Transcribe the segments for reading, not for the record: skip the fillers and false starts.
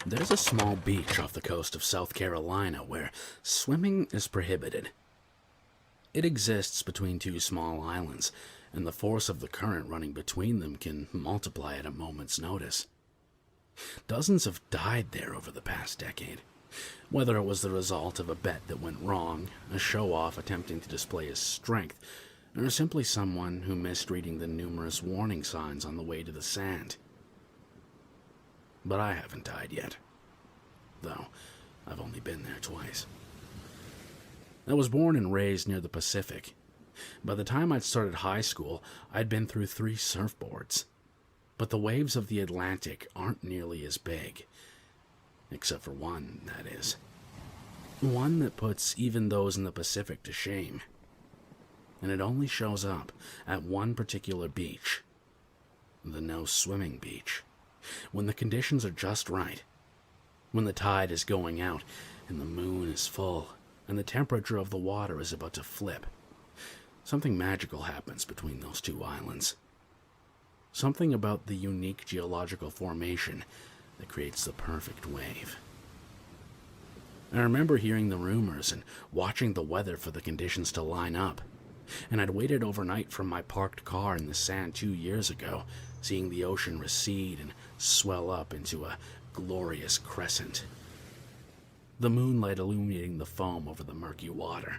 There's a small beach off the coast of South Carolina where swimming is prohibited. It exists between two small islands, and the force of the current running between them can multiply at a moment's notice. Dozens have died there over the past decade, whether it was the result of a bet that went wrong, a show-off attempting to display his strength, or simply someone who missed reading the numerous warning signs on the way to the sand. But I haven't died yet, though I've only been there twice. I was born and raised near the Pacific. By the time I'd started high school, I'd been through 3 surfboards. But the waves of the Atlantic aren't nearly as big. Except for one, that is. One that puts even those in the Pacific to shame. And it only shows up at one particular beach. The no-swimming beach. When the conditions are just right. When the tide is going out and the moon is full and the temperature of the water is about to flip. Something magical happens between those two islands. Something about the unique geological formation that creates the perfect wave. I remember hearing the rumors and watching the weather for the conditions to line up. And I'd waited overnight from my parked car in the sand 2 years ago, seeing the ocean recede and swell up into a glorious crescent. The moonlight illuminating the foam over the murky water.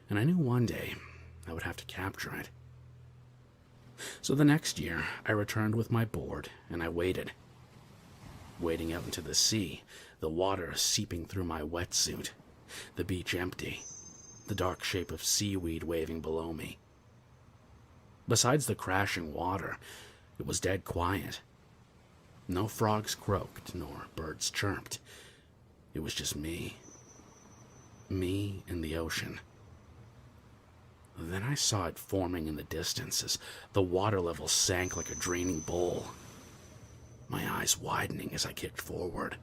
And I knew one day I would have to capture it. So the next year, I returned with my board, and I waited. Wading out into the sea, the water seeping through my wetsuit, the beach empty, the dark shape of seaweed waving below me. Besides the crashing water, it was dead quiet. No frogs croaked, nor birds chirped. It was just me. Me and the ocean. Then I saw it forming in the distance as the water level sank like a draining bowl. My eyes widening as I kicked forward.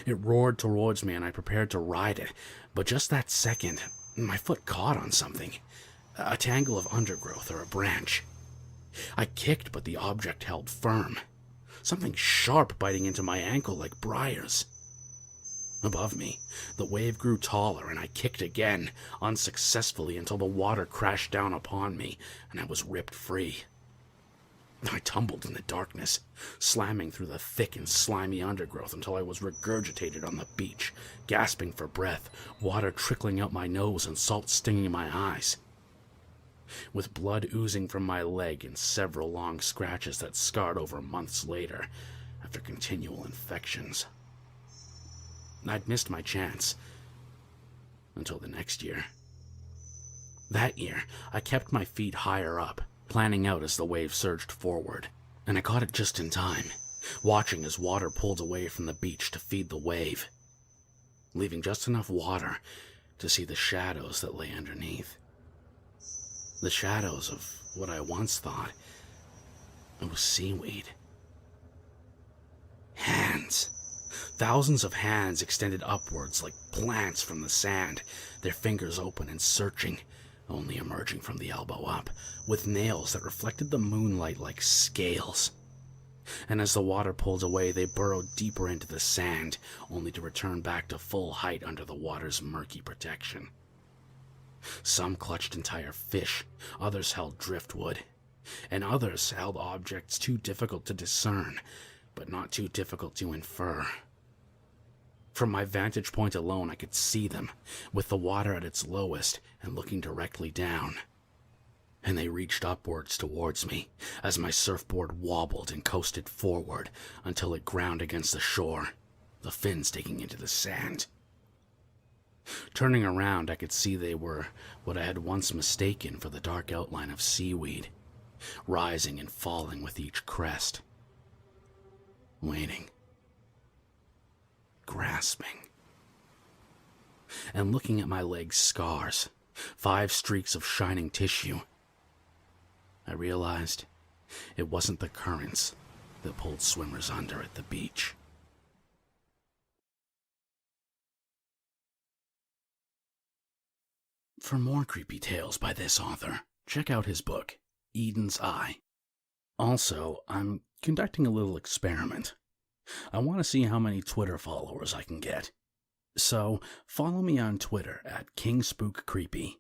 It roared towards me and I prepared to ride it, but just that second, my foot caught on something. A tangle of undergrowth or a branch. I kicked, but the object held firm. Something sharp biting into my ankle like briars. Above me, the wave grew taller and I kicked again, unsuccessfully until the water crashed down upon me and I was ripped free. I tumbled in the darkness, slamming through the thick and slimy undergrowth until I was regurgitated on the beach, gasping for breath, water trickling out my nose and salt stinging my eyes. With blood oozing from my leg and several long scratches that scarred over months later after continual infections. I'd missed my chance. Until the next year. That year, I kept my feet higher up, planning out as the wave surged forward, and I caught it just in time, watching as water pulled away from the beach to feed the wave, leaving just enough water to see the shadows that lay underneath. The shadows of what I once thought it was seaweed. Hands. Thousands of hands extended upwards like plants from the sand, their fingers open and searching, only emerging from the elbow up, with nails that reflected the moonlight like scales. And as the water pulled away, they burrowed deeper into the sand, only to return back to full height under the water's murky protection. Some clutched entire fish, others held driftwood, and others held objects too difficult to discern, but not too difficult to infer. From my vantage point alone, I could see them, with the water at its lowest and looking directly down. And they reached upwards towards me, as my surfboard wobbled and coasted forward until it ground against the shore, the fins digging into the sand. Turning around, I could see they were what I had once mistaken for the dark outline of seaweed, rising and falling with each crest. Waiting. Grasping. And looking at my leg's scars, 5 streaks of shining tissue, I realized it wasn't the currents that pulled swimmers under at the beach. For more creepy tales by this author, check out his book, Eden's Eye. Also, I'm conducting a little experiment. I want to see how many Twitter followers I can get. So, follow me on Twitter at KingSpook Creepy.